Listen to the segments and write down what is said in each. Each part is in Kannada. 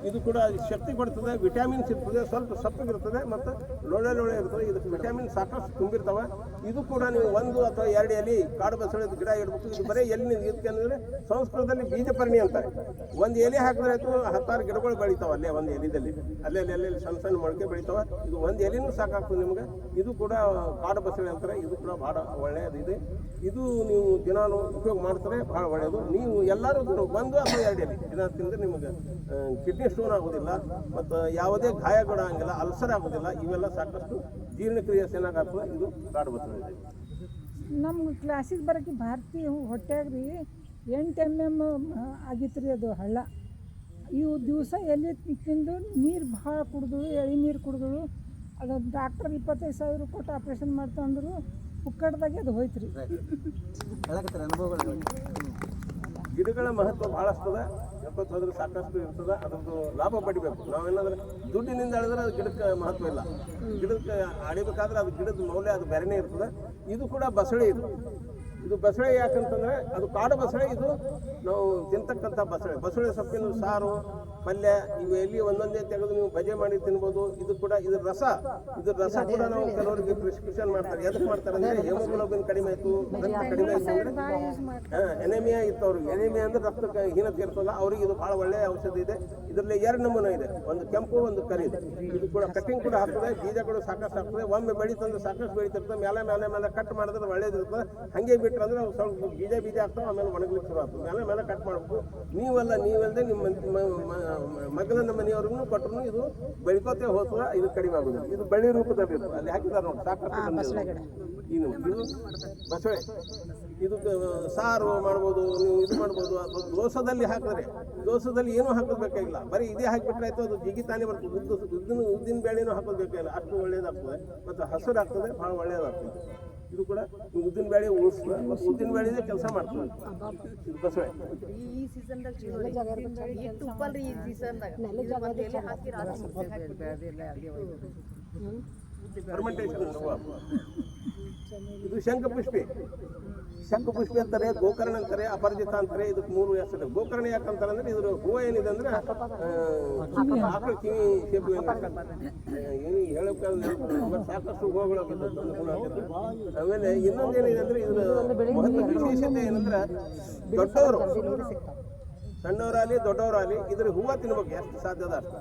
ಇದು ಕೂಡ ಶಕ್ತಿ ಕೊಡ್ತದೆ, ವಿಟಮಿನ್ಸ್ ಇರ್ತದೆ, ಸ್ವಲ್ಪ ಸಪ್ಪಗಿರ್ತದೆ ಮತ್ತು ಲೋಳೆ ಇರ್ತದೆ. ಇದಕ್ಕೆ ವಿಟಮಿನ್ ಸಾಕಷ್ಟು ತುಂಬಿರ್ತಾವೆ. ಇದು ಕೂಡ ನೀವು 1 ಅಥವಾ 2 ಎಲೆ ಕಾಡು ಬಸಳೆದ ಗಿಡ ಇಡಬೇಕು. ಇದು ಬರೀ ಎಲ್ಲಿ ಇದಕ್ಕೆ ಅಂದರೆ ಸಂಸ್ಕೃತದಲ್ಲಿ ಬೀಜಪರ್ಣಿ ಅಂತಾರೆ. 1 ಎಲೆ ಹಾಕಿದ್ರೆ ಆಯಿತು 10 ಗಿಡಗಳು ಬೆಳಿತಾವೆ ಅಲ್ಲೇ ಒಂದು ಎಲೆದಲ್ಲಿ, ಅಲ್ಲೇ ಸಣ್ಣ ಸಣ್ಣ ಮೊಳಕೆ ಬೆಳಿತಾವೆ. ಇದು 1 ಎಲೆನೂ ಸಾಕಾಗ್ತದೆ ನಿಮ್ಗೆ. ಇದು ಕೂಡ ಕಾಡು ಬಸಳೆ ಅಂತಾರೆ. ಇದು ಕೂಡ ಭಾಳ ಒಳ್ಳೆಯದಿದೆ. ಇದು ನೀವು ದಿನಾನು ಉಪಯೋಗ ಮಾಡ್ತಾರೆ, ಭಾಳ ಒಳ್ಳೆಯದು. ನೀವು ಎಲ್ಲರೂ 1 ಅಥವಾ 2 ಎಲೆ ದಿನ ತಿಂದರೆ ನಿಮಗೆ ಕಿಡ್ನಿ ಸ್ಟೋನ್ ಆಗೋದಿಲ್ಲ ಮತ್ತು ಯಾವುದೇ ಗಾಯಗಳು ಆಗಂಗಿಲ್ಲ, ಅಲ್ಸರ್ ಆಗೋದಿಲ್ಲ. ಇವೆಲ್ಲ ಸಾಕಷ್ಟು ಜೀರ್ಣಕ್ರಿಯೆ ಚೆನ್ನಾಗಾಗ್ತದೆ. ಇದು ಕಾಡು ಬಸಳೆ ಇದೆ. ನಮ್ಮ ಕ್ಲಾಸಿಗೆ ಬರೋಕ್ಕೆ ಭಾರತಿ ಹೊಟ್ಯಾಗ ರೀ 8 mm ಆಗಿತ್ತು ರೀ ಅದು ಹಳ್ಳ. ಇವು ದಿವಸ ಎಲ್ಲಿ ತಿಂದು ನೀರು ಭಾಳ ಕುಡಿದು ಎಳಿ ಕುಡಿದಳು. ಅದು ಡಾಕ್ಟರ್ 25,000 ಕೊಟ್ಟು ಆಪ್ರೇಷನ್ ಮಾಡ್ತಂದ್ರು. ಪುಕ್ಕಡ್ದಾಗೆ ಅದು ಹೋಯ್ತು ರೀ. ಗಿಡಗಳ ಮಹತ್ವ ಭಾಳಷ್ಟದ, ಯಾವತ್ತು ಹೋದ್ರೆ ಸಾಕಷ್ಟು ಇರ್ತದೆ. ಅದ್ರದ್ದು ಲಾಭ ಪಡಿಬೇಕು. ನಾವೇನಾದ್ರೆ ದುಡ್ಡಿನಿಂದ ಅಳಿದ್ರೆ ಅದು ಗಿಡಕ್ಕೆ ಮಹತ್ವ ಇಲ್ಲ. ಗಿಡಕ್ಕೆ ಅಳಿಬೇಕಾದ್ರೆ ಅದು ಗಿಡದ ಮೌಲ್ಯ ಅದು ಬೇರೆನೇ ಇರ್ತದೆ. ಇದು ಕೂಡ ಬಸಳೆ. ಇದು ಬಸಳೆ ಯಾಕಂತಂದರೆ ಅದು ಕಾಡು ಬಸಳೆ. ಇದು ನಾವು ತಿಂತಕ್ಕಂಥ ಬಸಳೆ ಸೊಪ್ಪಿನ ಸಾರು, ಪಲ್ಯ ಇವು ಎಲ್ಲಿ ಒಂದೊಂದೇ ತೆಗೆದು ನೀವು ಬಜೆ ಮಾಡಿ ತಿನ್ಬೋದು. ಇದು ಕೂಡ ಇದ್ರ ರಸ ಕೂಡ ನಾವು ಕೆಲವರಿಗೆ ಪ್ರಿಸ್ಕ್ರಿಪ್ಷನ್ ಮಾಡ್ತಾರೆ. ಎದಕ್ಕೆ ಮಾಡ್ತಾರೆ ಅಂದರೆ ಹೆಮೋಗ್ಲೋಬಿನ್ ಕಡಿಮೆ ಆಯಿತು, ರಕ್ತ ಕಡಿಮೆ ಆಯಿತು ಅಂದರೆ ಎನೆಮಿಯಾ ಇತ್ತು ಅವ್ರಿಗೆ. ಎನೆಮಿಯಾ ಅಂದರೆ ರಕ್ತ ಹೀನತೆ ಇರ್ತಲ್ಲ, ಅವ್ರಿಗೆ ಇದು ಭಾಳ ಒಳ್ಳೆಯ ಔಷಧಿ ಇದೆ. ಇದರಲ್ಲಿ 2 ನಮೂನೆ ಇದೆ, ಒಂದು ಕೆಂಪು ಒಂದು ಕರಿದು. ಇದು ಕೂಡ ಕಟ್ಟಿಂಗ್ ಕೂಡ ಹಾಕ್ತದೆ, ಬೀಜ ಕೂಡ ಸಾಕಷ್ಟು ಆಗ್ತದೆ. ಒಮ್ಮೆ ಬೆಳೀತಂದ್ರೆ ಸಾಕಷ್ಟು ಬೆಳೀತಿರ್ತದೆ. ಮೇಲೆ ಕಟ್ ಮಾಡಿದ್ರೆ ಒಳ್ಳೇದಿರ್ತದೆ. ಹಾಗೆ ಬಿಟ್ಟರೆ ಅಂದ್ರೆ ಸ್ವಲ್ಪ ಬೀಜ ಆಗ್ತಾವೆ, ಆಮೇಲೆ ಒಣಗ್ಲಿಕ್ಕೆ ಶುರು ಆಗ್ತದೆ. ಮೇಲೆ ಕಟ್ ಮಾಡಬೇಕು. ನೀವಲ್ಲದೆ ನಿಮ್ಮ ಮಗನ ಮನೆಯವ್ರಿಗೂ ಕೊಟ್ಟರು ಇದು ಬೆಳ್ಕೋತೆ ಹೋಗ್ತದೆ. ಇದು ಕಡಿಮೆ ಆಗೋದಿಲ್ಲ. ಇದು ಬಳ್ಳಿ ರೂಪದಲ್ಲಿ ಇರ್ತದೆ. ಅಲ್ಲಿ ಹಾಕಿದ್ದಾರೆ ನೋಡಿ ಸಾಕಷ್ಟು. ಇದು ಬಸಳೆ. ಇದು ಸಾರು ಮಾಡ್ಬೋದು, ನೀವು ಇದು ಮಾಡ್ಬೋದು. ಅಥವಾ ದೋಸದಲ್ಲಿ ಹಾಕಿದ್ರೆ, ದೋಸದಲ್ಲಿ ಏನೂ ಹಾಕೋಬೇಕಾಗಿಲ್ಲ, ಬರೀ ಇದೇ ಹಾಕಿಬಿಟ್ರೆ ಆಯಿತು. ಅದು ಜಿಗಿತಾನೆ ಬರ್ತದೆ. ಉದ್ದಿನ ಬೇಳೆನೂ ಹಾಕೋಬೇಕಾಗಿಲ್ಲ, ಅಷ್ಟು ಒಳ್ಳೇದಾಗ್ತದೆ. ಮತ್ತು ಹಸಿರು ಆಗ್ತದೆ, ಭಾಳ ಒಳ್ಳೇದಾಗ್ತದೆ. ಇದು ಕೂಡ ಉದ್ದಿನ ಬೇಳೆ ಉಳಿಸ್ತದೆ ಮತ್ತು ಉದ್ದಿನ ಬೇಳೆದೇ ಕೆಲಸ ಮಾಡ್ತದೆ. ಇದು ಬಸಳೆ. ಫರ್ಮೆಂಟೇಷನ್. ಇದು ಶಂಖಪುಷ್ಪಿ ಅಂತಾರೆ, ಗೋಕರ್ಣ ಅಂತಾರೆ, ಅಪರಾಜಿತ ಅಂತಾರೆ. ಇದಕ್ಕೆ 3 ಹೆಸರು. ಗೋಕರ್ಣ ಯಾಕಂತಾರೆ ಅಂದರೆ ಇದ್ರ ಹೂವು ಏನಿದೆ ಅಂದರೆ ಆಕಳ ಕಿವಿ ಶೇಪು ಏನು ಹೇಳೋಕೆ ಸಾಕಷ್ಟು ಹೂವುಗಳು. ಆಮೇಲೆ ಇನ್ನೊಂದೇನಿದೆ ಅಂದರೆ ಇದ್ರ ವಿಶೇಷತೆ ಏನಂದ್ರೆ ದೊಡ್ಡವರು ಸಣ್ಣವರಾಗಲಿ ದೊಡ್ಡವರಾಗಲಿ ಇದ್ರ ಹೂವು ತಿನ್ಬೇಕು. ಎಷ್ಟು ಸಾಧ್ಯದ ಅಷ್ಟು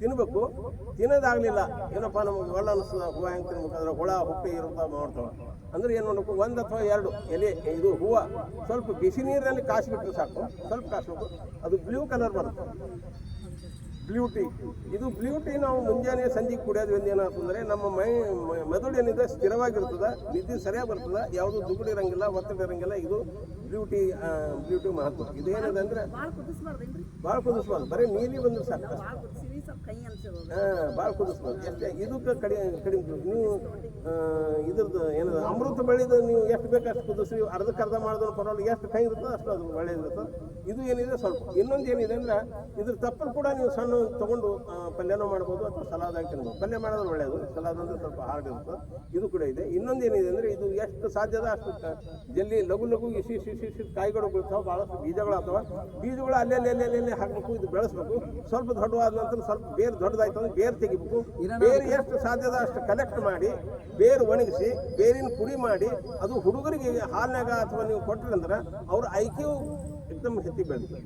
ತಿನ್ಬೇಕು. ತಿನ್ನೋದಾಗಲಿಲ್ಲ ಏನಪ್ಪ ನಮಗೆ ಒಳ್ಳೆ ಅನಿಸ್ತದ ಹೂವು ಹೆಂಗೆ ತಿನ್ಬೇಕು, ಅದ್ರ ಹುಳ ಹುಟ್ಟಿ ಇರುತ್ತಾ ಮಾಡ್ತಾವೆ ಅಂದ್ರೆ ಏನು ಮಾಡಬೇಕು, 1 ಅಥವಾ 2 ಎಲೆ ಇದು ಹೂವು ಸ್ವಲ್ಪ ಬಿಸಿ ನೀರಿನಲ್ಲಿ ಕಾಯಿಸಿಬಿಟ್ರೆ ಸಾಕು. ಸ್ವಲ್ಪ ಕಾಯಿಸ್ಬೇಕು. ಅದು ಬ್ಲೂ ಕಲರ್ ಬರುತ್ತೆ, ಬ್ಲೂ ಟೀ. ಇದು ಬ್ಲೂ ಟೀ ನಾವು ಮುಂಜಾನೆ ಸಂಜೆಗೆ ಕುಡಿಯೋದ್ರಿಂದ ಏನಾಗ್ತಂದರೆ ನಮ್ಮ ಮೆದುಳು ಏನಿದೆ ಸ್ಥಿರವಾಗಿರ್ತದೆ, ನಿದ್ದೆ ಸರಿಯಾಗಿ ಬರ್ತದೆ, ಯಾವುದೂ ದುಗುಡಿ ಇರಂಗಿಲ್ಲ, ಒತ್ತಡ ಇರಂಗಿಲ್ಲ. ಇದು ಬ್ಲೂ ಟೀ ಮಹತ್ವ. ಇದೇನಿದೆ ಅಂದರೆ ಭಾಳ ಕುದಿಸ್ಬಾರ್ದು, ಬರೀ ನೀಲಿ ಬಂದ್ರೆ ಸಾಕು. ಭಾಳ ಕುದಿಸ್ಬಾರ್ದು. ಎಷ್ಟೇ ಇದಕ್ಕೆ ಕಡಿಮೆ ನೀವು ಇದ್ರದ್ದು ಏನದು ಅಮೃತ ಬಳ್ಳಿದು ನೀವು ಎಷ್ಟು ಬೇಕು ಅಷ್ಟು ಕುದಿಸಿ ಅರ್ಧಕ್ಕರ್ಧ ಮಾಡಿದ್ರು ಪರವಾಗಿಲ್ಲ. ಎಷ್ಟು ಕೈ ಇರ್ತದೆ ಅಷ್ಟು ಅದು ಒಳ್ಳೇದಿರ್ತದೆ. ಇದು ಏನಿದೆ ಸ್ವಲ್ಪ ಇನ್ನೊಂದು ಏನಿದೆ ಅಂದರೆ ಇದ್ರ ತಪ್ಪಲು ಕೂಡ ನೀವು ಸಣ್ಣ ತೊಗೊಂಡು ಪಲ್ಯನೂ ಮಾಡ್ಬೋದು ಅಥವಾ ಸಲಾದ್ ಹಾಕಿ ತಿನ್ಬೋದು. ಪಲ್ಯ ಮಾಡೋದು ಒಳ್ಳೆಯದು, ಸಲಾದ್ ಅಂದರೆ ಸ್ವಲ್ಪ ಹಾರ್ಡ್ ಇರ್ತದೆ. ಇದು ಕೂಡ ಇದೆ. ಇನ್ನೊಂದು ಏನಿದೆ ಅಂದರೆ ಇದು ಎಷ್ಟು ಸಾಧ್ಯದ ಅಷ್ಟು ಜಲ್ದಿ ಲಘು ಇಸಿ ಕಾಯಿಗಳು ಬೀಳ್ತಾವೆ, ಭಾಳಷ್ಟು ಬೀಜಗಳು ಆಗ್ತಾವೆ. ಬೀಜಗಳು ಅಲ್ಲೇ ಹಾಕಬೇಕು. ಇದು ಬೆಳೆಸ್ಬೇಕು. ಸ್ವಲ್ಪ ದೊಡ್ಡವಾದ ನಂತರ ಸ್ವಲ್ಪ ಬೇರು ದೊಡ್ಡದಾಯ್ತು ಅಂದರೆ ಬೇರು ತೆಗಿಬೇಕು. ಬೇರು ಎಷ್ಟು ಸಾಧ್ಯದ ಅಷ್ಟು ಕಲೆಕ್ಟ್ ಮಾಡಿ ಬೇರು ಒಣಗಿಸಿ ಬೇರಿನ ಪುಡಿ ಮಾಡಿ ಅದು ಹುಡುಗರಿಗೆ ಹಾಲಿನಾಗ ಅಥವಾ ನೀವು ಕೊಟ್ಟರೆ ಅಂದ್ರೆ ಅವ್ರ ಐಕ್ಯೂ ಎಕ್ದಮ್ ಹೆಚ್ಚಿ ಬೆಳೆದು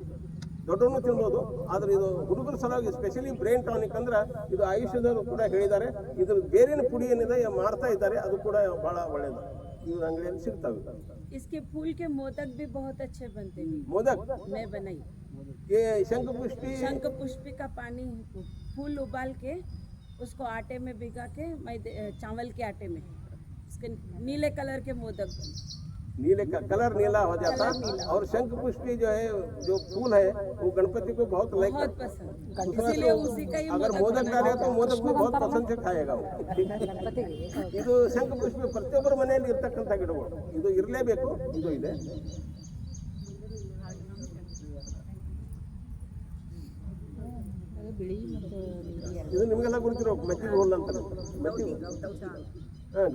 ದೊಡ್ಡವನು ತಿನ್ಬೋದು. ಆದರೆ ಇದು ಹುಡುಗರ ಸಲುವಾಗಿ ಸ್ಪೆಷಲಿ ಬ್ರೈನ್ ಟಾನಿಕ್ ಅಂದ್ರೆ ಇದು ಆಯುಷ್ಯದವರು ಕೂಡ ಹೇಳಿದ್ದಾರೆ. ಇದ್ರ ಬೇರಿನ ಪುಡಿ ಏನಿದೆ ಮಾಡ್ತಾ ಇದ್ದಾರೆ, ಅದು ಕೂಡ ಭಾಳ ಒಳ್ಳೆಯದು. ಇವ್ರ ಅಂಗಡಿಯಲ್ಲಿ ಸಿಗ್ತವೆ. इसके फूल के मोदक भी बहुत अच्छे बनते हैं। मोदक मैं बनाई ये शंख का पानी फूल उबाल के उसको आटे में भिगा के चावल के आटे में इसके नीले कलर के मोदक बने। नीले का कलर नीला हो जाता और शंख पुष्पी जो है जो फूल है वो गणपति को बहुत लाइक इसलिए उसी का अगर मोदक डालेगा तो मोदक भी बहुत पसंद से खाएगा वो। ಇದು ಶಂಖ ಪುಷ್ಪಿ ಪ್ರತಿಯೊಬ್ಬರ ಮನೆಯಲ್ಲಿ ಇರ್ತಕ್ಕಂಥ ಗಿಡಗಳು. ಇದು ಇರಲೇಬೇಕು. ಇದು ಇದೆ. ಇದು ನಿಮಗೆಲ್ಲ ಗುರುತಿರೋ ಮೆಚ್ಚಿಗೆ ಹುಲ್ಲು ಅಂತಾರೆ. ಮೆಚ್ಚಿಗೆ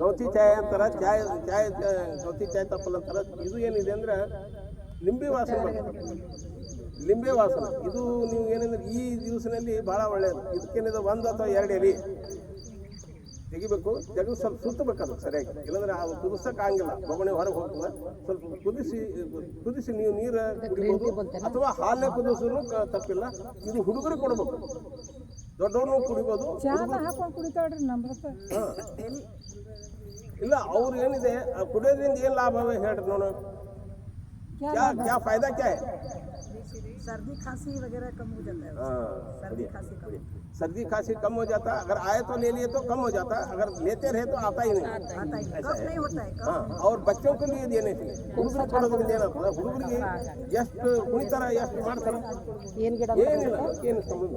ಗೌತಿ ಚಾಯ್ ಅಂತಾರೆ. ಗೌತಿ ಚಾಯ್ ತಪ್ಪಲ್ ಅಂತಾರೆ. ಇದು ಏನಿದೆ ಅಂದ್ರೆ ನಿಂಬೆ ವಾಸನೆ ಬರ್ತದೆ. ಲಿಂಬೆ ವಾಸನೆ ಇದು ನೀವು ಏನಂದ್ರೆ ಈ ದಿವಸದಲ್ಲಿ ಭಾಳ ಒಳ್ಳೆಯದು. ಇದಕ್ಕೇನಿದೆ 1 ಅಥವಾ 2 ಎಲೆ ತೆಗಿಬೇಕು. ತೆಗೆದು ಸ್ವಲ್ಪ ಸುತ್ತಬೇಕದು ಸರಿಯಾಗಿ, ಇಲ್ಲಾಂದ್ರೆ ಅದು ಕುದಿಸಕ್ಕೆ ಆಗಂಗಿಲ್ಲ, ಬೊಗಣೆ ಹೊರಗೆ ಹೋಗ್ತದೆ. ಸ್ವಲ್ಪ ಕುದಿಸಿ ನೀವು ನೀರು ಕುಡಿಬೋದು ಅಥವಾ ಹಾಲೇ ಕುದಿಸಿದ್ರು ತಪ್ಪಿಲ್ಲ. ಇದು ಹುಡುಗರಿಗೆ ಕೊಡ್ಬೇಕು, ದೊಡ್ಡವ್ರನ್ನೂ ಕುಡಿಬೋದು. ಹಾಕೊಂಡು ಕುಡಿತಾಳ್ರಿ ನಮ್ರತ. ಇಲ್ಲ ಅವ್ರು ಏನಿದೆ ಕುಡಿಯೋದ್ರಿಂದ ಏನು ಲಾಭ ಹೇಳ್ರಿ ನೋಡೋಣ. क्या फायदा क्या है? सर्दी खांसी वगैरह कम हो जाता है। सर्दी खांसी कम हो जाता है। अगर आए तो ले लिए तो कम हो जाता है, अगर लेते रहे तो आता ही नहीं। कफ नहीं होता है। हाँ, और बच्चों के लिए देने चाहिए, ಹುಡುಗರು ಕೊಡೋದಕ್ಕೆ ಏನಾಗ್ತದೆ, ಹುಡುಗರಿಗೆ ಎಷ್ಟು ಕುಣಿತಾರ ಎಷ್ಟು ಮಾಡ್ತಾರೆ ಏನಿಲ್ಲ, ಏನು ಸಂಬಂಧ.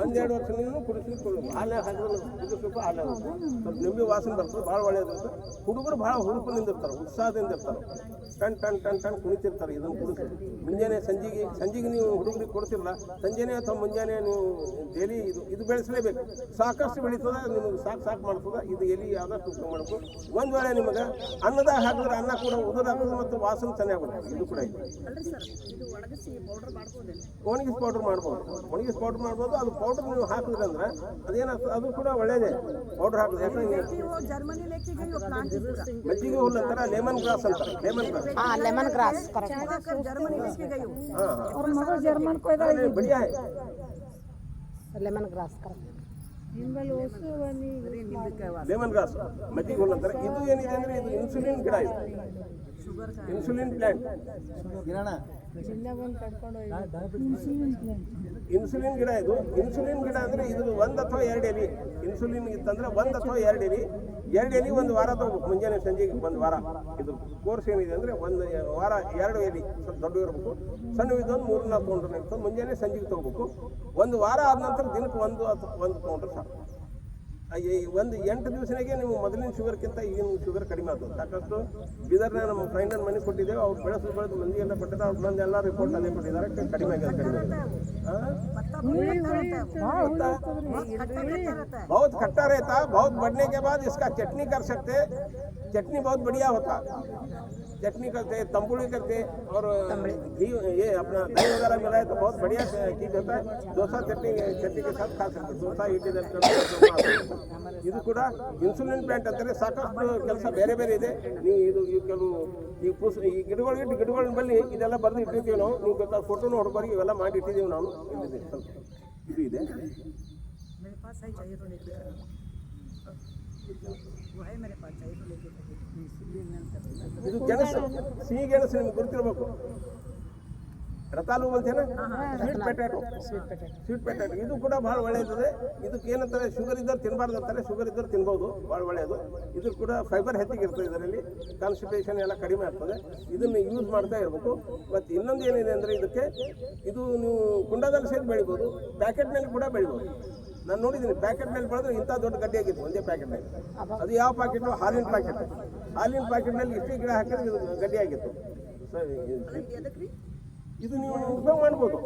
1-2 ವರ್ಷದಿಂದ ಕುಡಿಸ್ಲಿಕ್ಕೆ ಹಾಲೆ ಹಾಕಿದ್ರೆ ಕುದಿಸ್ಬೇಕು, ಹಾಲೆ ಸ್ವಲ್ಪ ನಿಂಬೆ ವಾಸನೆ ಬರ್ತದೆ, ಭಾಳ ಒಳ್ಳೆಯದು. ಹುಡುಗರು ಭಾಳ ಹುರುಪಿನಿಂದ ಇರ್ತಾರೆ, ಉತ್ಸಾಹದಿಂದ ಇರ್ತಾರೆ, ಟನ್ ಟನ್ ಟನ್ ಟನ್ ಕುಣಿತಿರ್ತಾರೆ. ಇದನ್ನು ಕುಡಿಸಿ ಮುಂಜಾನೆ ಸಂಜೆಗೆ ನೀವು ಹುಡುಗರಿಗೆ ಕೊಡ್ತಿರಲ್ಲ, ಸಂಜೆನೆ ಅಥವಾ ಮುಂಜಾನೆ ನೀವು ಡೈಲಿ ಇದು ಬೆಳೆಸಲೇಬೇಕು. ಸಾಕಷ್ಟು ಬೆಳೀತದೆ, ನಿಮಗೆ ಸಾಕು ಮಾಡ್ತದೆ. ಇದು ಎಲೆ ಆದಷ್ಟು ಉಪಯೋಗ ಮಾಡಬೇಕು. ಒಂದು ವೇಳೆ ನಿಮಗೆ ಅನ್ನದಾಗ ಹಾಕಿದ್ರೆ ಅನ್ನ ಕೂಡ ಉದುರಾಗ್ತದೆ ಮತ್ತು ವಾಸನೆ ಚೆನ್ನಾಗಿ ಬರ್ತದೆ. ಇದು ಕೂಡ ಇದೆ. ಒಣಗಿಸಿ ಪೌಡ್ರ್ ಮಾಡ್ಬೋದು. ಅದು ಪೌಡ್ರ್ ನೀವು ಹಾಕಿದ್ರೆ ಅಂದ್ರೆ ಅದೇನಾಗ್ತದೆ, ಅದು ಕೂಡ ಒಳ್ಳೇದೇ ಪೌಡ್ರ್ ಹಾಕಿದ್ರೆ. ಯಾಕಂದ್ರೆ ಮಜ್ಜಿಗೆ ಹುಲ್ಲು ಅಂತಾರೆ, ಲೆಮನ್ ಗ್ರಾಸ್ ಅಂತಾರೆ. ಲೆಮನ್ ಗ್ರಾಸ್ ಅವ್ರ ಮಗಳು ಜರ್ಮನ್ ಕೊಯ್ದ बढ़िया है lemon grass correct. Lemon grass ಮಜ್ಜಿಗೆ ಹುಲ್ಲು ಅಂತಾರೆ. ಇದು ಏನಿದೆ ಅಂದ್ರೆ ಇದು ಇನ್ಸುಲಿನ್ ಗಿಡ, ಇದು ಇನ್ಸುಲಿನ್ ಪ್ಲಾಂಟ್. ಇನ್ಸುಲಿನ್ ಗಿಡ ಇದು. ಇನ್ಸುಲಿನ್ ಗಿಡ ಅಂದ್ರೆ ಇದು 1 ಅಥವಾ 2 ಎಲೆ. ಇನ್ಸುಲಿನ್ ಇತ್ತಂದ್ರೆ 1 ಅಥವಾ 2 ಎಲೆ. 2 ಎಲೆ ಒಂದು ವಾರ ತಗೋಬೇಕು, ಮುಂಜಾನೆ ಸಂಜೆಗೆ 1 ವಾರ. ಇದು ಕೋರ್ಸ್ ಏನಿದೆ ಅಂದ್ರೆ 1 ವಾರ 2 ಎಲೆ ಸ್ವಲ್ಪ ದೊಡ್ಡ ಇರಬೇಕು. ಸಣ್ಣ ಇದೊಂದು 3-4 ತೊಗೊಂಡ್ರೆ ಇರ್ತದೆ. ಮುಂಜಾನೆ ಸಂಜೆಗೆ ತಗೋಬೇಕು. 1 ವಾರ ಆದ ನಂತರ ದಿನಕ್ಕೆ 1 ತೊಗೊಂಡ್ರೆ ಸಾಕು. 8 ದಿವಸನಾಗೆ ನೀವು ಮೊದಲಿನ ಶುಗರ್ಗಿಂತ ಈಗಿನ ಶುಗರ್ ಕಡಿಮೆ ಆಗ್ತದೆ. ಸಾಕಷ್ಟು ಬೀದರ್ನ ನಮ್ಮ ಫ್ರೆಂಡನ್ನು ಮನೆ ಕೊಟ್ಟಿದ್ದೇವೆ, ಅವ್ರು ಬೆಳೆದು ಮಂದಿ ಎಲ್ಲ ಕೊಟ್ಟಿದ್ದಾರೆ. ಅವ್ರು ಬಂದು ಎಲ್ಲ ರಿಪೋರ್ಟ್ ಅಲ್ಲೇ ಕೊಟ್ಟಿದ್ದಾರೆ, ಕಡಿಮೆ ಆಗಿದೆ. बहुत खट्टा रहता है। बहुत बढ़ने के बाद इसका चटनी कर सकते। चटनी बहुत बढ़िया होता, चटनी करते, तंबूड़ी करते और घी ये अपना दही वगैरह मिलाए तो बहुत बढ़िया चीज़ होता है। डोसा चटनी के साथ खा सकते, डोसा इडली ಇದು ಕೂಡ ಇನ್ಸುಲಿನ್ ಪ್ಲಾಂಟ್ ಅಂತಾರೆ. ಸಾಕಷ್ಟು ಕೆಲಸ ಬೇರೆ ಬೇರೆ ಇದೆ. ನೀವು ಈ ಕೆಲವು ಈ ಗಿಡಗಳನ್ನ ಬಲ್ಲಿ ಇದೆಲ್ಲ ಬರೆದು ಇಟ್ಟಿರ್ತೀವಿ ನಾವು. ನೀವು ಬೇಕಾದ ಫೋಟೋನು ಹೊಡ್ಬಾರಿ, ಇವೆಲ್ಲ ಮಾಡಿ ಇಟ್ಟಿದ್ದೀವಿ ನಾವು. ಇಲ್ಲಿದೆ ಸ್ವಲ್ಪ ಇದು ಇದೆ. ಇದು ಗೆಣಸು, ಸಿಹಿ ಗೆಣಸು ನಿಮ್ಗೆ ಗೊತ್ತಿರಬೇಕು. ರತಾಲು ಅಂತೇನ, ಸ್ವೀಟ್ ಪೊಟ್ಯಾಟೊ. ಇದು ಕೂಡ ಭಾಳ ಒಳ್ಳೆಯದಿದೆ. ಇದಕ್ಕೆ ಏನಂತಾರೆ, ಶುಗರ್ ಇದ್ದರೆ ತಿನ್ನಬಾರ್ದು ಅಂತಾರೆ. ಶುಗರ್ ಇದ್ದರೆ ತಿನ್ಬೋದು, ಭಾಳ ಒಳ್ಳೆಯದು. ಇದು ಕೂಡ ಫೈಬರ್ ಹೆಚ್ಚಿಗಿರ್ತದೆ. ಇದರಲ್ಲಿ ಕಾನ್ಸ್ಟಿಪೇಷನ್ ಎಲ್ಲ ಕಡಿಮೆ ಆಗ್ತದೆ. ಇದನ್ನು ಯೂಸ್ ಮಾಡ್ತಾ ಇರಬೇಕು. ಮತ್ತು ಇನ್ನೊಂದು ಏನಿದೆ ಅಂದರೆ ಇದಕ್ಕೆ ಇದು ನೀವು ಕುಂಡದಲ್ಲಿ ಸೇರಿ ಬೆಳಿಬೋದು, ಪ್ಯಾಕೆಟ್ನಲ್ಲಿ ಕೂಡ ಬೆಳಿಬೋದು. ನಾನು ನೋಡಿದ್ದೀನಿ, ಪ್ಯಾಕೆಟ್ನಲ್ಲಿ ಬೆಳೆದ್ರೆ ಇಂಥ ದೊಡ್ಡ ಗಡ್ಡೆ ಆಗಿತ್ತು ಒಂದೇ ಪ್ಯಾಕೆಟ್ನಲ್ಲಿ. ಅದು ಯಾವ ಪ್ಯಾಕೆಟು? ಹಾಲಿನ ಪ್ಯಾಕೆಟ್ನಲ್ಲಿ ಇಷ್ಟೇ ಗಿಡ ಹಾಕಿದ್ರೆ ಇದು ಗಡ್ಡೆ ಆಗಿತ್ತು. ಇದು ನೀವು ಉಪಯೋಗ ಮಾಡ್ಬೋದು,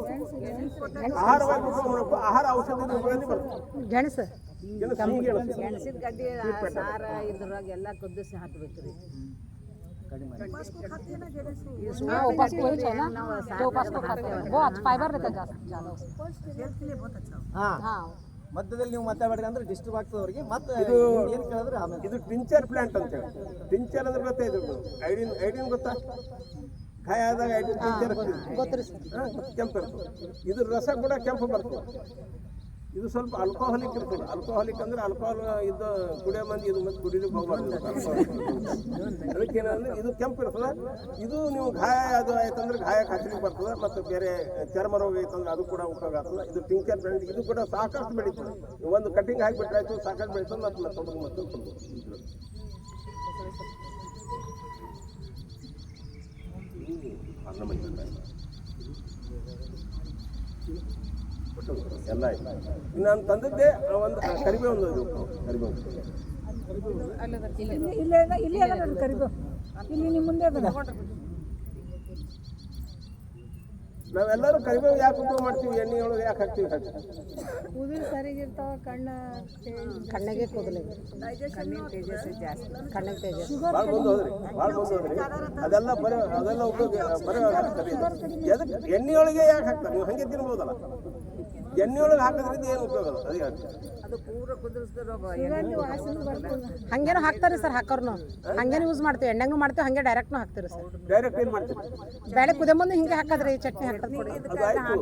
ಆಹಾರವಾಗಿ ಉಪಯೋಗ ಮಾಡಬೇಕು. ಆಹಾರ ಔಷಧಿ ಉಪಯೋಗ ಬರ್ತದೆ. ಗೆಣಸು ಗೆಣಸಿನ ಗಡ್ಡಿ ಸಾರ ಇದ್ರಾಗ ಎಲ್ಲ ಕುದಿಸಿ ಹಾಕಬೇಕ್ರಿ. उपास को वही है ना, तो उपास को खाते हैं, वो फाइबर रहता है ज़्यादा, हेल्थ के लिए बहुत अच्छा। हाँ ಮಧ್ಯದಲ್ಲಿ ನೀವು ಮಾತಾಡಿದ್ರೆ ಅಂದ್ರೆ ಡಿಸ್ಟರ್ಬ್ ಆಗ್ತದೆ ಅವ್ರಿಗೆ. ಮತ್ತೆ ಇದು ಏನು ಕೇಳಿದ್ರೆ ಆಮೇಲೆ ಇದು ಟಿಂಚರ್ ಪ್ಲಾಂಟ್ ಅಂತ ಹೇಳಿ. ಟಿಂಚರ್ ಅಂದ್ರೆ ಗೊತ್ತಾ? ಇದು ಐಡಿನ್ ಗೊತ್ತಾ? ಗಾಯ ಆದಾಗ ಐಡಿನ್ ಟಿಂಚರ್ ಕೆಂಪು ಇರ್ತದೆ. ಇದ್ರ ರಸ ಕೂಡ ಕೆಂಪು ಬರ್ತದೆ. ಇದು ಸ್ವಲ್ಪ ಆಲ್ಕೋಹಾಲಿಕ್ ಇರ್ತದೆ. ಆಲ್ಕೋಹಾಲಿಕ್ ಅಂದ್ರೆ ಆಲ್ಕೋಹಾಲ್ ಇದು ಕುಡಿಯೋ ಮಂದಿ ಇದು ಮತ್ತೆ ಕುಡಿಲಿಕ್ಕೆ ಹೋಗ್ಬಾರ್ದು. ಅದಕ್ಕೇನಂದ್ರೆ ಇದು ಕೆಂಪು ಇರ್ತದೆ. ಇದು ನೀವು ಗಾಯ ಅದು ಆಯ್ತಂದ್ರೆ ಗಾಯಕ್ಕೆ ಹಚ್ಚಲಿಕ್ಕೆ ಬರ್ತದೆ. ಮತ್ತು ಬೇರೆ ಚರ್ಮ ರೋಗ ಐತಂದ್ರೆ ಅದು ಕೂಡ ಉಪಯೋಗ ಆಗ್ತದೆ. ಇದು ಟಿಂಚರ್ ಪ್ಲಾಂಟ್. ಇದು ಕೂಡ ಸಾಕಷ್ಟು ಬೆಳೀತದೆ. ಒಂದು ಕಟ್ಟಿಂಗ್ ಹಾಕಿಬಿಟ್ರೆ ಆಯ್ತು, ಸಾಕಷ್ಟು ಬೆಳೀತದೆ. ಮತ್ತು ಮತ್ತೊಬ್ಬರು ಮತ್ತು ಎಲ್ಲ ಆಯ್ತು. ನಾನು ತಂದದ್ದೇ ಒಂದು ಕರಿಬೇವು, ಒಂದು ಕರಿಬೇವು ಇಲ್ಲಿ ಅದ ನೋಡಿ ಕರಿಬೇವು, ಇಲ್ಲಿ ನಿಮ್ಮ ಮುಂದೆ ಅದ. ನಾವೆಲ್ಲರೂ ಕರಿಬೇವು ಯಾಕೆ ಉಪಯೋಗ ಮಾಡ್ತೀವಿ, ಎಣ್ಣೆ ಒಳಗೆ ಯಾಕೆ ಹಾಕ್ತೀವಿ? ಕೂದಲು ಸರಿಗಿರ್ತಾವ, ಕಣ್ಣಿಗೆ ಕೂದಲಿಗೆ ಕಣ್ಣಿನ ತೇಜಸ್ಸು ಜಾಸ್ತಿ. ಕಣ್ಣಿಗೆ ತೇಜಸ್ ಭಾಳ ಬಂದು ಹೋದ್ರಿ ಅದೆಲ್ಲ ಅದೆಲ್ಲ ಉಪಯೋಗ ಎದಕ್ಕೆ ಎಣ್ಣೆಯೊಳಗೆ ಯಾಕೆ ಹಾಕ್ತಾರೆ? ನೀವು ಹಾಗೆ ತಿನ್ಬೋದಲ್ಲ, ಎಣ್ಣೆಯೊಳಗೆ ಹಾಕೋದ್ರಿಂದ ಏನು ಉಪಯೋಗ ಅಲ್ಲ, ಅದೇ ಹಾಕ್ತಾರೆ. ಅದು ಪೂರ ಕುದಿಸ್ತಾರ ಹಂಗೇನು ಹಾಕ್ತಾರೆ ಸರ್, ಹಾಕೋರ್ನು ಹಂಗೇನು ಯೂಸ್ ಮಾಡ್ತೀವಿ, ಎಣ್ಣೆಗೂ ಮಾಡ್ತೀವಿ, ಹಂಗೆ ಡೈರೆಕ್ಟ್ನು ಹಾಕ್ತೀರಿ ಸರ್. ಡೈರೆಕ್ಟ್ ಏನು ಮಾಡ್ತೀವಿ? ಬೇಳೆ ಕುದಿಯ ಮುಂದೆ ಹಿಂಗೆ ಹಾಕೋದ್ರಿ, ಚಟ್ನಿ ಹಾಕೋದು ಕೊಡಿ. ಅದು ಆಯ್ತು,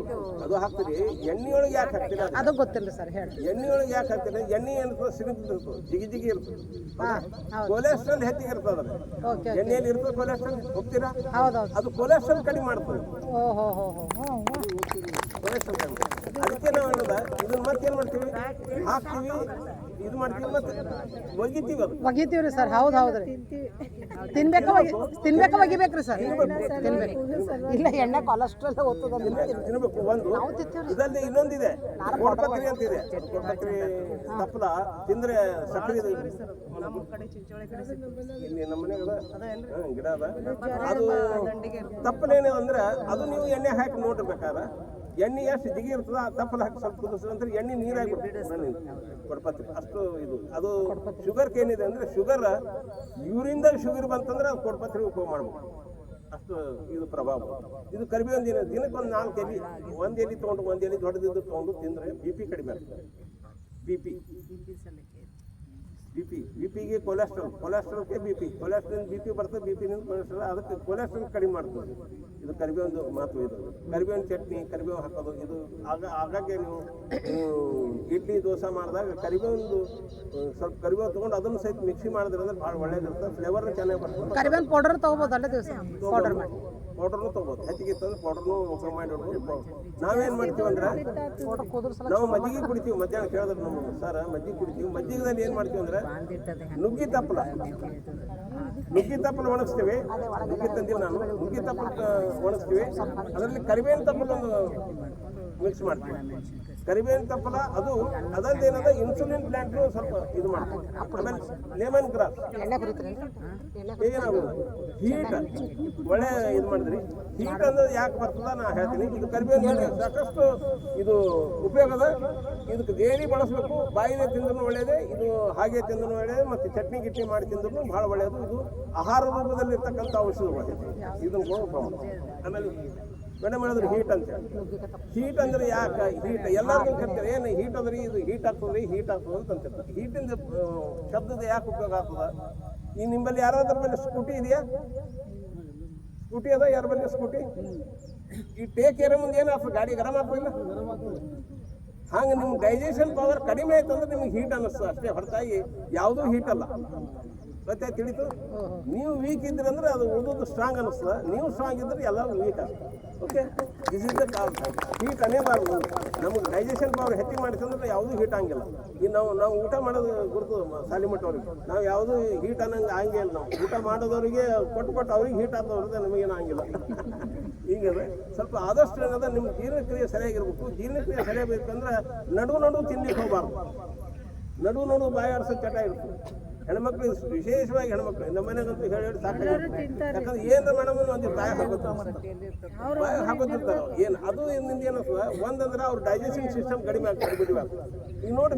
ಅದು ಹಾಕ್ತೀರಿ. ಎಣ್ಣೆಯೊಳಗೆ ಯಾಕೆ ಹಾಕ್ತೀರಿ? ಅದು ಗೊತ್ತಿಲ್ಲ ಸರ್, ಹೇಳಿ. ಎಣ್ಣೆಯೊಳಗೆ ಯಾಕೆ ಹಾಕ್ತೀರಿ? ಎಣ್ಣೆ ಏನಿರ್ತದೆ ಸಿಗುತ್ತಿರ್ತದೆ, ಜಿಗಿ ಇರ್ತದೆ, ಹಾಂ ಹೌದು, ಕೊಲೆಸ್ಟ್ರಾಲ್ ಹೆಚ್ಚಿಗೆ ಇರ್ತದೆ. ಓಕೆ ಎಣ್ಣೆಯಲ್ಲಿ ಇರ್ತದೆ ಕೊಲೆಸ್ಟ್ರಾಲ್, ಹೋಗ್ತೀರಾ? ಹೌದೌದು. ಅದು ಕೊಲೆಸ್ಟ್ರಾಲ್ ಕಡಿಮೆ ಮಾಡ್ತದೆ, ಓಹೋ ಹೋ ಹೋ ಕೊಲೆಸ್ಟ್ರಾಲ್ ಕಡಿಮೆ. ಅದಕ್ಕೆ ನಾವು ಹೇಳೋದ ಇದನ್ನ ಮತ್ತೇನು ಮಾಡ್ತೀವಿ, ಹಾಕ್ತೀವಿ, ಇದು ಮಾಡ್ತೀವಿ, ಮತ್ತೆ ಒಗಿತೀವಿ. ಅದು ಒಗಿತೀವಿ ರೀ ಸರ್, ಹೌದು ಹೌದು ರೀ. ತಿನ್ಬೇಕಾ ಒಗಿಬೇಕ್ರಿ ಸರ್, ತಿನ್ಬೇಕು. ಇಲ್ಲ, ಎಣ್ಣೆ ಕೊಲೆಸ್ಟ್ರಾಲ್ ಹೋಗ್ತದ ತಿನ್ಬೇಕು. ಒಂದು ಇದರಲ್ಲಿ ಇನ್ನೊಂದಿದೆ, ಕೋಡ್ಪತ್ರಿ ಅಂತಿದೆ. ಕೋಡ್ಪತ್ರಿ ತಪ್ಪಲ ತಿಂದ್ರೆ ಸಕ್ಕರೆ ಇಲ್ಲಿ ನಮ್ಮ ಮನೆಗೆ ಗಿಡ ಅದ. ಅದು ತಪ್ಪಲೇನಿದೆ ಅಂದ್ರೆ ಅದು ನೀವು ಎಣ್ಣೆ ಹಾಕಿ ನೋಡಿರ್ಬೇಕಾದ್ರೆ ಎಣ್ಣೆ ಎಷ್ಟು ಜಿಗಿ ಇರ್ತದ, ಆ ತಪ್ಪಲ ಹಾಕಿ ಸ್ವಲ್ಪ ಕುದಿಸಿದ ನಂತರ ಎಣ್ಣೆ ನೀರಾಗಿ ಕೊಡ್ಪತ್ರಿ ಅಷ್ಟು ಇದು. ಅದು ಶುಗರ್ ಏನಿದೆ ಅಂದ್ರೆ ಶುಗರ್ ಯೂರಿನ್ದಾಗ ಶುಗರ್ ಬಂತಂದ್ರೆ ಅದು ಕೊಡ್ಪತ್ರಿ ಉಪಯೋಗ ಮಾಡ್ಬೇಕು, ಅಷ್ಟು ಇದು ಪ್ರಭಾವ. ಇದು ಕರಿಬೇವಿನ ದಿನಕ್ಕೆ ಒಂದು 4 ಎಲೆ, ಒಂದು ಎಲೆ ತೊಗೊಂಡು ಒಂದು ಎಲೆ ದೊಡ್ಡದಿದ್ದು ತೊಗೊಂಡು ತಿಂದರೆ BP ಕಡಿಮೆ ಆಗ್ತದೆ. ಬಿಪಿಗೆ ಕೊಲೆಸ್ಟ್ರಾಲ್ಗೆ BP ಬರ್ತದೆ, BPನಿಂದ ಕೊಲೆಸ್ಟ್ರಾಲ್, ಅದಕ್ಕೆ ಕೊಲೆಸ್ಟ್ರಾಲ್ ಕಡಿಮೆ ಮಾಡ್ತದೆ. ಇದು ಕರಿಬೇವಿನ ಮಹತ್ವ. ಇದು ಕರಿಬೇವಿನ ಚಟ್ನಿ, ಕರಿಬೇವು ಹಾಕೋದು, ಇದು ಆಗಾಗ್ಗೆ ನೀವು ಇಡ್ಲಿ ದೋಸೆ ಮಾಡಿದಾಗ ಕರಿಬೇವಿಂದು ಸ್ವಲ್ಪ ಕರಿಬೇವು ತೊಗೊಂಡು ಅದನ್ನು ಸಹಿತ ಮಿಕ್ಸಿ ಮಾಡಿದ್ರೆ ಅಂದ್ರೆ ಭಾಳ ಒಳ್ಳೇದಿರ್ತದೆ, ಫ್ಲೇವರ್ ಚೆನ್ನಾಗಿ ಬರ್ತದೆ. ಕರಿಬೇವಿನ ಪೌಡರ್ ತೊಗೋಬೋದು ಅಲ್ಲೇ ದಿವಸ, ಪೌಡರ್ ಮಾಡಿ ಪೌಡರ್ನು ತೊಗೋಬೋದು, ಹೆಚ್ಚಿಗೆ ತಂದು ಪೌಡರ್ನು ಉಪಯೋಗ ಮಾಡಿ ಹೊಡ್ಬೋದು. ನಾವೇನು ಮಾಡ್ತೀವಿ ಅಂದ್ರೆ ನಾವು ಮಜ್ಜಿಗೆ ಕುಡಿತೀವಿ. ಮಧ್ಯಾಹ್ನ ಕೇಳಿದ್ರೆ ನಮ್ಮ ಸರ್ ಮಜ್ಜಿಗೆ ಕುಡಿತೀವಿ. ಮಜ್ಜಿಗೆದಲ್ಲಿ ಏನು ಮಾಡ್ತೀವಿ ಅಂದ್ರೆ ನುಗ್ಗಿ ತಪ್ಪಲ ಒಣಗಿಸ್ತೀವಿ. ನುಗ್ಗಿ ತಂದೀವಿ ನಾನು, ನುಗ್ಗಿ ತಪ್ಪಲ ಒಣಗಿಸ್ತೀವಿ. ಅದರಲ್ಲಿ ಕರಿಬೇವಿನ ತಪ್ಪಲ ಒಂದು ಮಿಕ್ಸ್ ಮಾಡ್ತೀವಿ. ಕರಿಬೇವಿನ ತಪ್ಪಲ ಅದು ಅದಂತೇನದ ಇನ್ಸುಲಿನ್ ಪ್ಲಾಂಟ್ನು ಸ್ವಲ್ಪ ಇದು ಮಾಡ್ತೀವಿ. ಆಮೇಲೆ ಲೆಮನ್ ಗ್ರಾಸ್ ಏನಾಗೋದು ಹೀಟ್ ಒಳ್ಳೆ ಇದು ಮಾಡಿದ್ರಿ. ಹೀಟ್ ಅಂದ್ರೆ ಯಾಕೆ ಬರ್ತದ ನಾ ಹೇಳ್ತೀನಿ. ಇದು ಕರಿಬೇವಿನ ಸಾಕಷ್ಟು ಇದು ಉಪಯೋಗದ. ಇದಕ್ಕೆ ಡೈಲಿ ಬಳಸಬೇಕು. ಬಾಯಿಲೆ ತಿಂದ್ರೂ ಒಳ್ಳೆಯದೇ, ಇದು ಹಾಗೆ ತಿಂದ್ರೂ ಒಳ್ಳೆಯದು, ಮತ್ತು ಚಟ್ನಿ ಗಿಟ್ನಿ ಮಾಡಿ ತಿಂದ್ರೂ ಭಾಳ ಒಳ್ಳೆಯದು. ಇದು ಆಹಾರ ರೂಪದಲ್ಲಿ ಇರ್ತಕ್ಕಂಥ ಔಷಧಗಳು ಇದನ್ನು. ಆಮೇಲೆ ಮೇಡಮ್ ಹೇಳಿದ್ರು ಹೀಟ್ ಅಂತ ಹೇಳಿ. ಹೀಟ್ ಅಂದ್ರೆ ಯಾಕೆ ಹೀಟ್ ಎಲ್ಲರಿಗೂ ಕರ್ತಾರೆ, ಏನು ಹೀಟ್ ಅಂದ್ರೆ ಇದು ಹೀಟ್ ಆಗ್ತದೆ ಅಂತ ಅಂತಿರ್ತಾರೆ. ಹೀಟಿಂದ ಶಬ್ದದ ಯಾಕೆ ಉಪಯೋಗ ಆಗ್ತದ? ಈ ನಿಮ್ಮಲ್ಲಿ ಯಾರಾದ್ರ ಮೇಲೆ ಸ್ಕೂಟಿ ಇದೆಯಾ? ಸ್ಕೂಟಿ ಅದ ಯಾರ ಬಲ್ಲಿ ಸ್ಕೂಟಿ? ಈ ಟೇಕ್ ಏರೋ ಮುಂದೆ ಏನಾಗ್ತದೆ, ಗಾಡಿ ಗರಂ ಆಗ್ತದಿಲ್ಲ? ಹಂಗೆ ನಿಮ್ಮ ಡೈಜೆಷನ್ ಪವರ್ ಕಡಿಮೆ ಆಯ್ತು ಅಂದ್ರೆ ನಿಮ್ಗೆ ಹೀಟ್ ಅನ್ನಿಸ್ತದೆ ಅಷ್ಟೇ, ಹೊರತಾಗಿ ಯಾವುದೂ ಹೀಟ್ ಅಲ್ಲ. ಮತ್ತೆ ತಿಳಿತು. ನೀವು ವೀಕ್ ಇದ್ರಿ ಅಂದ್ರೆ ಅದು ಉಳಿದದ್ದು ಸ್ಟ್ರಾಂಗ್ ಅನ್ನಿಸ್ತದೆ. ನೀವು ಸ್ಟ್ರಾಂಗ್ ಇದ್ರೆ ಎಲ್ಲರೂ ವೀಕ್ ಆಗ್ತದೆ. Okay, this is the heat ಅನ್ನೇಬಾರ್ದು. ನಮಗೆ ಡೈಜೆಷನ್ ಪವರ್ ಹೆಚ್ಚಿಗೆ ಮಾಡಿಸಂದ್ರೆ ಯಾವುದೂ ಹೀಟ್ ಹಂಗಿಲ್ಲ. ಈಗ ನಾವು ಊಟ ಮಾಡೋದು ಗುರುತು ಸಾಲಿಮಟ್ಟವ್ರಿಗೆ ನಾವು ಯಾವುದೂ ಹೀಟ್ ಅನ್ನಂಗೆ ಹಂಗೆ ಇಲ್ಲ. ನಾವು ಊಟ ಮಾಡೋದವ್ರಿಗೆ ಕೊಟ್ಟು ಅವ್ರಿಗೆ ಹೀಟ್ ಆಗ್ತವ್ರದ್ದು ನಮಗೇನು ಹಂಗಿಲ್ಲ. ಹೀಗದೆ ಸ್ವಲ್ಪ ಆದಷ್ಟು ಏನದ ನಿಮ್ಮ ಜೀರ್ಣಕ್ರಿಯೆ ಸರಿಯಾಗಿರ್ಬೇಕು. ಜೀರ್ಣಕ್ರಿಯೆ ಸರಿಯಾಗಬೇಕಂದ್ರೆ ನಡು ತಿನ್ಲಿಕ್ಕೆ ಹೋಗಬಾರ್ದು. ನಡು ಬಾಯಿ ಆಡಿಸೋ ಚಟ ಇರ್ತದೆ. ಹೆಣ್ಮಕ್ಳು ವಿಶೇಷವಾಗಿ ಹೆಣ್ಮಕ್ಳು ನಮ್ಮ ಮನೆಗಂತೂ ಹೇಳಿ ಸಾಕಾಗಿರುತ್ತೆ. ಯಾಕಂದ್ರೆ ಏನು ಮೇಡಮ್ ಒಂದು ಬಾಯ ಹಾಕೋತಿರ್ತಾರೆ. ಏನು ಅದು ಇನ್ನಿಂದ ಏನಿಸ್ತದೆ ಒಂದಂದ್ರೆ ಅವ್ರ ಡೈಜೆಷನ್ ಸಿಸ್ಟಮ್ ಕಡಿಮೆ ಆಗ್ತದೆ. ಈಗ ನೋಡಿ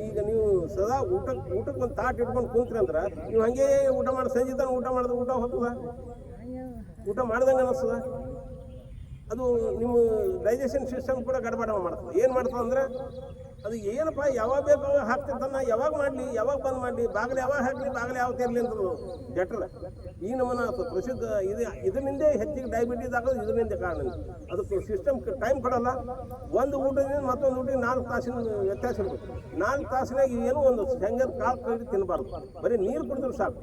ಈಗ ನೀವು ಸದಾ ಊಟಕ್ಕೆ ಒಂದು ತಾಟ್ ಇಟ್ಕೊಂಡು ಕುಂತ್ರಿ ಅಂದ್ರೆ ನೀವು ಹಂಗೆ ಊಟ ಮಾಡಿ ಸಂಜೆ ತನಕ ಊಟ ಮಾಡಿದ್ರೆ ಊಟ ಹೋಗ್ತದ, ಊಟ ಮಾಡ್ದಂಗೆ ಅನ್ನಿಸ್ತದ. ಅದು ನಿಮ್ಮ ಡೈಜೆಷನ್ ಸಿಸ್ಟಮ್ ಕೂಡ ಗಡಬಡ ಮಾಡ್ತದೆ. ಏನು ಮಾಡ್ತದೆ ಅಂದರೆ ಅದು ಏನಪ್ಪ ಯಾವಾಗ ಬೇಕು ಹಾಕ್ತಿರ್ತಾನ, ಯಾವಾಗ ಮಾಡಲಿ ಯಾವಾಗ ಬಂದ್ ಮಾಡಲಿ, ಬಾಗಿಲು ಯಾವಾಗ ಹಾಕಲಿ ಬಾಗಿಲು ಯಾವಾಗ ತೆರಲಿ ಅಂತ ಜಟ್ರ ಈ ನಮ್ಮನ್ನ ಪ್ರಸಿದ್ಧ ಇದರಿಂದೇ ಹೆಚ್ಚಿಗೆ ಡಯಾಬಿಟೀಸ್ ಆಗೋದು ಇದರಿಂದ ಕಾರಣ. ಅದಕ್ಕೆ ಸಿಸ್ಟಮ್ ಟೈಮ್ ಕೊಡಲ್ಲ. ಒಂದು ಊಟದಿಂದ ಮತ್ತೊಂದು ಊಟಕ್ಕೆ 4 ತಾಸಿನ ವ್ಯತ್ಯಾಸ ಇರಬೇಕು. 4 ತಾಸಿನಾಗ ಏನೋ ಒಂದು ಹೆಂಗರ್ ಕಾಳು ಕಡಿ ತಿನ್ನಬಾರ್ದು, ಬರೀ ನೀರು ಕುಡಿದ್ರೆ ಸಾಕು.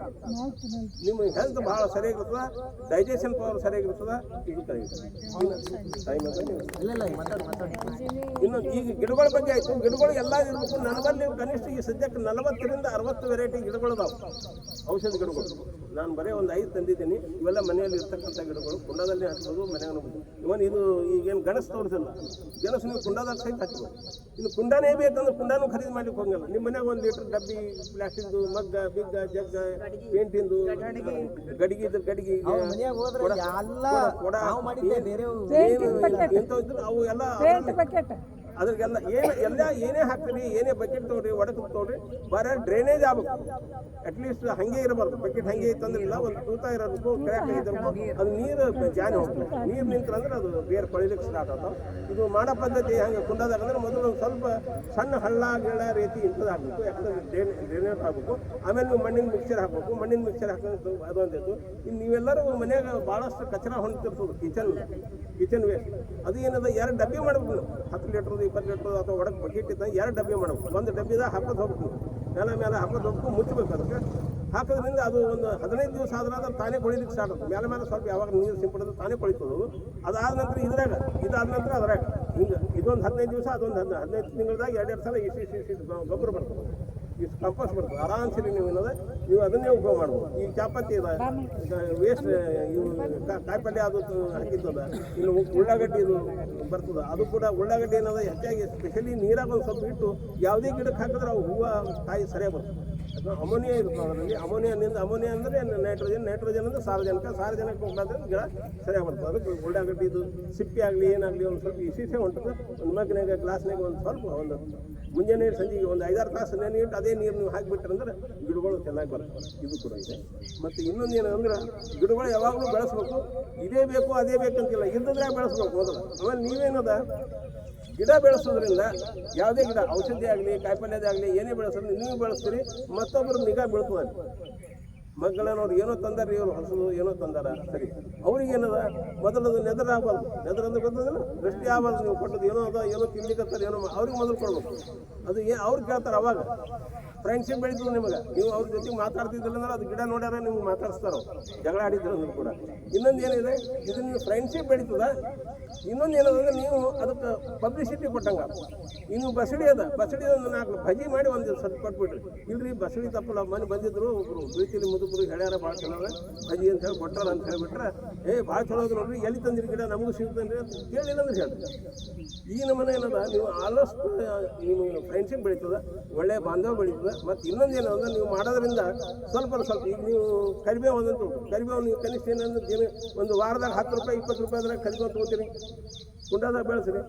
ನಿಮ್ಮ ಹೆಲ್ತ್ ಭಾಳ ಸರಿಯಾಗಿರ್ತದೆ, ಡೈಜೆಷನ್ ಪವರ್ ಸರಿಯಾಗಿರ್ತದೆ. ಇದು ಟೈಮ್ ಅಂತ ಇನ್ನು ಈಗ ಗಿಡಗಳ ಬಗ್ಗೆ ಆಯಿತು. ಗಿಡಗಳು ಎಲ್ಲ ಇರಬೇಕು. ನಮ್ಮಲ್ಲಿ ಕನಿಷ್ಠ ಈ ಸದ್ಯಕ್ಕೆ 40 ರಿಂದ 60 ವೆರೈಟಿ ಗಿಡಗಳು ಅದಾವೆ, ಔಷಧಿ ಗಿಡಗಳು. ನಾನು ಬರೀ ಒಂದು 5 ತಂದಿದ್ದೀನಿ. ಇವೆಲ್ಲ ಮನೆಯಲ್ಲಿ ಇರ್ತಕ್ಕಂಥ ಗಿಡಗಳು ಕುಂಡದಲ್ಲಿ ಹಾಕ್ಬೋದು, ಮನೆಯಾಗ ಇವನ್ ಇದು ಈಗೇನು ಗಣಸ್ ತೋರಿಸಲ್ಲ, ಗೆಣಸು ನೀವು ಕುಂಡದಾಗ ಸಹಿತ ಹಾಕ್ಬೋದು. ಇನ್ನು ಕುಂಡನೇ ಬೇಕಂದ್ರೆ ಕುಂಡನೂ ಖರೀದಿ ಮಾಡ್ಲಿಕ್ಕೆ ಹೋಗಲ್ಲ. ನಿಮ್ಮ ಮನ್ಯಾಗ 1 ಲೀಟರ್ ಡಬ್ಬಿ, ಪ್ಲಾಸ್ಟಿಕ್ದು ಮಗ್ಗ, ಬಿಗ್ಗ, ಜಗ್ಗ, ಪೇಂಟಿಂದು ಗಡಿಗೆ ಇದ್ರೆ ಗಡಿಗೆ, ಮನ್ಯಾಗ ಹೋದ್ರೆ ಎಲ್ಲ ಕೊಡ, ನಾವು ಮಾಡಿದ್ದೆ ಬೇರೆ ಇಂಥವು ಇದ್ರೆ ಅವು ಎಲ್ಲ ಪೇಂಟ್ ಬಕೆಟ್ ಅದ್ರಿಗೆಲ್ಲ ಎಲ್ಲ ಏನೇ ಹಾಕ್ತೀರಿ, ಏನೇ ಬಕೆಟ್ ತೊಗೊಳ್ರಿ, ಒಡಕ್ ತೊಗೊಳ್ರಿ, ಬರೀ ಡ್ರೈನೇಜ್ ಆಗ್ಬೇಕು. ಅಟ್ಲೀಸ್ಟ್ ಹಂಗೆ ಇರಬಾರ್ದು. ಬಕೆಟ್ ಹಂಗೆ ಇತ್ತಂದ್ರೆ ಇಲ್ಲ, ಒಂದು ತೂತ ಇರಬೇಕು, ಕ್ರ್ಯಾಕ್ ಆಗಿರ್ಬೇಕು, ಅದು ನೀರು ಜಾನಿ ಹೋಗ್ತದೆ. ನೀರು ನಿಂತ್ರಂದ್ರೆ ಅದು ಬೇರೆ ಪಳಿಲಿಕ್ಕೆ ಸ್ಟಾರ್ಟ್ ಆಗ್ತಾವೆ. ಇದು ಮಾಡೋ ಪದ್ಧತಿ ಹಂಗೆ ಕುಂಡದಾಗ ಅಂದ್ರೆ ಮೊದಲು ಒಂದು ಸ್ವಲ್ಪ ಸಣ್ಣ ಹಳ್ಳ ಗಿಳ ರೀತಿ ಇಂಥದ್ದು ಹಾಕಬೇಕು, ಯಾಕಂದ್ರೆ ಡ್ರೈನೇಜ್ ಹಾಕಬೇಕು. ಆಮೇಲೆ ನೀವು ಮಣ್ಣಿನ ಮಿಕ್ಸರ್ ಹಾಕಬೇಕು. ಮಣ್ಣಿನ ಮಿಕ್ಸರ್ ಹಾಕೋದು ಅದೊಂದಿತ್ತು. ಇನ್ನು ನೀವೆಲ್ಲರೂ ಮನ್ಯಾಗ ಭಾಳಷ್ಟು ಕಚರ ಹೊಂದಿರ್ತದೆ, ಕಿಚನ್ ವೇಸ್ಟ್. ಅದು ಏನದ 2 ಡಬ್ಬಿ ಮಾಡ್ಬೇಕು ನೀವು. 10 ಲೀಟ್ರದ್ದು, 20 ಲೀಟ್ರದ್ದು ಅಥವಾ ಒಡಕ್ಕೆ ಬಕೆಟ್ ಇದ್ದ 2 ಡಬ್ಬಿ ಮಾಡ್ಬೇಕು. 1 ಡಬ್ಬಿದಾಗ ಹಾಕೋದು ಹೋಗ್ಬೇಕು, ಮೇಲೆ ಹಾಕೋದು ಹೋಗ್ಬೇಕು, ಮುಚ್ಚಬೇಕು. ಅದಕ್ಕೆ ಹಾಕೋದ್ರಿಂದ ಅದು ಒಂದು 15 ದಿವಸ ಆದ್ರೆ ಅದು ತಾನೇ ಕೊಳಿಲಿಕ್ಕೆ ಸ್ಟಾರ್ಟ್ ಆಗ್ತದೆ. ಮೇಲೆ ಸ್ವಲ್ಪ ಯಾವಾಗ ನೀರು ಸಿಂಪಡಿದ್ರೆ ತಾನೇ ಕೊಳಿತದು. ಅದಾದ ನಂತರ ಇದಾದ ನಂತರ ಅದ್ರಾಗ ಹಿಂಗೆ ಇದೊಂದು 15 ದಿವಸ, ಅದೊಂದು 15 ತಿಂಗಳದಾಗ 2 ಸಲ ಇಷ್ಟು ಗೊಬ್ಬರ ಬರ್ತದೆ, ಇಷ್ಟು ಕಂಪೋಸ್ಟ್ ಬರ್ತದೆ. ಆರಾಮ್ಸರಿ ನೀವು ಏನದ ನೀವು ಅದನ್ನೇ ಉಪಯೋಗ ಮಾಡ್ಬೋದು. ಈ ಚಾಪಾತಿ ಇದೆ, ವೇಸ್ಟ್ ಇವು ಕಾಯಿಪಲ್ಯ ಅದು ಹಾಕಿದ್ದದ, ಇನ್ನು ಉಳ್ಳಾಗಡ್ಡಿ ಇದು ಬರ್ತದೆ. ಅದು ಕೂಡ ಉಳ್ಳಾಗಡ್ಡಿ ಏನದ ಹೆಚ್ಚಾಗಿ ಸ್ಪೆಷಲಿ ನೀರಾಗ ಒಂದು ಸ್ವಲ್ಪ ಇಟ್ಟು ಯಾವುದೇ ಗಿಡಕ್ಕೆ ಹಾಕಿದ್ರೆ ಅವು ಹೂವು ಕಾಯಿ ಸರಿಯಾಗಿ ಬರ್ತದೆ. ಅಮೋನಿಯಾ ಇರುತ್ತೆ ಅದರಲ್ಲಿ. ಅಮೋನಿಯಾ ಅಂದರೆ ನೈಟ್ರೋಜನ್ ಅಂದರೆ ಸಾರಜನಕ ಉಂಟಾದ್ರೆ ಗಿಡ ಸರಿಯಾಗಿ ಬರ್ತದೆ. ಅದಕ್ಕೆ ಉಳ್ಳಾಗಡ್ಡಿ ಇದು ಸಿಪ್ಪಿ ಆಗಲಿ ಏನಾಗಲಿ ಒಂದು ಸ್ವಲ್ಪ ಇಸಿಸೆ ಹೊಂಟದೆ. ಒಂದು ಮಗ್ನಾಗ ಗ್ಲಾಸ್ನಾಗ ಒಂದು ಸ್ವಲ್ಪ ಒಂದು ಮುಂಜಾನೆ ಸಂಜೆಗೆ ಒಂದು 5-6 ತಾಸು ನೆನೆ ಇಟ್ಟು ಅದೇ ನೀರು ನೀವು ಹಾಕಿಬಿಟ್ರಂದ್ರೆ ಗಿಡಗಳು ಚೆನ್ನಾಗಿ ಬರ್ತವೆ. ಇದು ಕೂಡ ಇದೆ. ಮತ್ತು ಇನ್ನೊಂದು ಏನಂದ್ರೆ ಗಿಡಗಳು ಯಾವಾಗಲೂ ಬೆಳೆಸ್ಬೇಕು. ಇದೇ ಬೇಕು ಅದೇ ಬೇಕಂತಿಲ್ಲ, ಇದ್ದದ್ರೆ ಬೆಳೆಸ್ಬೇಕು ಮೊದಲು. ಆಮೇಲೆ ನೀವೇನದ ಗಿಡ ಬೆಳೆಸೋದ್ರಿಂದ ಯಾವುದೇ ಗಿಡ ಔಷಧಿ ಆಗಲಿ ಕಾಯಿಪಲ್ಯದಾಗಲಿ ಏನೇ ಬೆಳೆಸೋದು ನೀವು ಬೆಳೆಸ್ತೀರಿ, ಮತ್ತೊಬ್ಬರು ನಿಗಾ ಬೀಳ್ತದೆ. ಮಕ್ಕಳನ್ನವ್ರು ಏನೋ ತಂದಾರ, ಇವರು ಹೊಸದು ಏನೋ ತಂದಾರ, ಸರಿ ಅವ್ರಿಗೇನದ ಮೊದಲದು ನೆದರಾಗಬಾರ್ದು. ನೆದರಂದ್ರೆ ಗೊತ್ತದಿಲ್ಲ, ದೃಷ್ಟಿ ಆಗಬಾರ್ದು. ನೀವು ಕೊಟ್ಟದ್ದು ಏನೋ ಅದ, ಏನೋ ತಿನ್ಲಿಕ್ಕತ್ತಾರೆ, ಏನೋ ಅವ್ರಿಗೆ ಮೊದಲು ಕೊಡ್ಬೇಕು. ಅದು ಅವ್ರು ಕೇಳ್ತಾರೆ. ಅವಾಗ ಫ್ರೆಂಡ್ಶಿಪ್ ಬೆಳೀತದೆ ನಿಮಗೆ. ನೀವು ಅವ್ರ ಜೊತೆಗೆ ಮಾತಾಡ್ತಿದ್ದಿಲ್ಲ ಅಂದ್ರೆ ಅದು ಗಿಡ ನೋಡ್ಯಾರ ನಿಮ್ಗೆ ಮಾತಾಡಿಸ್ತಾರೋ, ಜಗಳ ಆಡಿದ್ರು ಅಂದ್ರೂ ಕೂಡ. ಇನ್ನೊಂದು ಏನಿದೆ, ಇದು ನೀವು ಫ್ರೆಂಡ್ಶಿಪ್ ಬೆಳೀತದ. ಇನ್ನೊಂದು ಏನಂದ್ರೆ ನೀವು ಅದಕ್ಕೆ ಪಬ್ಲಿಸಿಟಿ ಕೊಟ್ಟಂಗೆ. ಇನ್ನು ಬಸಡಿ ಒಂದು 4 ಭಜಿ ಮಾಡಿ ಒಂದು ಸ್ವಲ್ಪ ಕೊಟ್ಬಿಟ್ರಿ. ಇಲ್ರಿ ಬಸಡಿ ತಪ್ಪಲ್ಲ, ಮನೆ ಬಂದಿದ್ರು ಒಬ್ರು ಬೀಳ್ತಿಲಿ ಮುದುಕರು ಹೇಳ್ಯಾರ ಭಾಳ ಚಲೋ ಭಜಿ ಅಂತ ಹೇಳಿ ಕೊಟ್ಟಾರ ಅಂತ ಹೇಳಿಬಿಟ್ರೆ, ಭಾಳ ಚಲೋ ಅದ ನೋಡ್ರಿ, ಎಲ್ಲಿ ತಂದಿರಿ ಗಿಡ, ನಮಗೂ ಸಿಗ್ತಂದ್ರಿ ಅಂತ ಕೇಳಿಲ್ಲ ಅಂದ್ರೆ ಹೇಳ್ರಿ. ಈ ನಮ್ಮನೆ ಏನದ, ನೀವು ಆಲ್ಮೋಸ್ಟ್ ನೀವು ಫ್ರೆಂಡ್ಶಿಪ್ ಬೆಳೀತದ, ಒಳ್ಳೆಯ ಬಾಂಧವ್ಯ ಬೆಳೀತದೆ. ಮತ್ತು ಇನ್ನೊಂದು ಏನಂದ್ರೆ ನೀವು ಮಾಡೋದ್ರಿಂದ ಸ್ವಲ್ಪ ಈಗ ನೀವು ಕರಿಬೇವು ಒಂದಂತೂ ಕರಿಬೇವು ನೀವು ಕನಿಷ್ಠ ಏನಂದ್ರೆ ದಿನ ಒಂದು ವಾರದಾಗ 10 ರೂಪಾಯಿ 20 ರೂಪಾಯಿ ಅದ್ರಾಗ ಕರಿಬೇವು ತೊಗೋತೀರಿ, ಕುಂಡಾದಾಗ ಬೆಳೆಸ್ರಿ.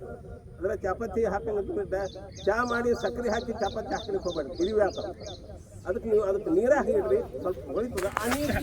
ಅದ್ರ ಚಾಪತ್ತಿ ಹಾಕಂಗಿದ್ದ ಚಹಾ ಮಾಡಿ ಸಕ್ಕರೆ ಹಾಕಿ ಚಾಪತ್ತಿ ಹಾಕಲಿಕ್ಕೆ ಹೋಗ್ಬೇಡಿ, ಇರಿವೆ ಆಗ್ತದೆ. ಅದಕ್ಕೆ ನೀವು ಅದಕ್ಕೆ ನೀರು ಹಾಕಿಡ್ರಿ, ಸ್ವಲ್ಪ ಹೊಳಿತದ. ಆ ನೀರು